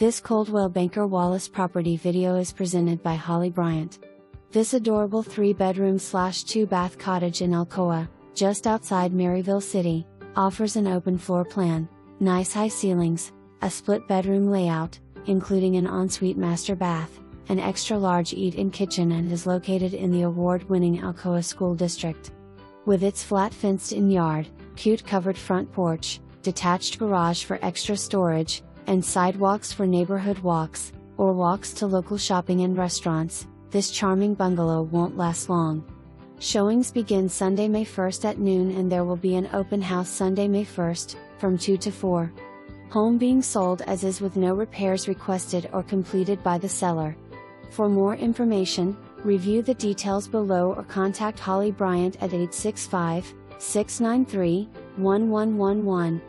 This Coldwell Banker Wallace property video is presented by Holly Bryant. This adorable 3-bedroom/2-bath cottage in Alcoa, just outside Maryville City, offers an open floor plan, nice high ceilings, a split bedroom layout, including an ensuite master bath, an extra large eat-in kitchen, and is located in the award-winning Alcoa School District. With its flat fenced-in yard, cute covered front porch, detached garage for extra storage, and sidewalks for neighborhood walks, or walks to local shopping and restaurants, this charming bungalow won't last long. Showings begin Sunday, May 1st at noon, and there will be an open house Sunday, May 1st, from 2 to 4. Home being sold as is with no repairs requested or completed by the seller. For more information, review the details below or contact Holly Bryant at 865-693-1111.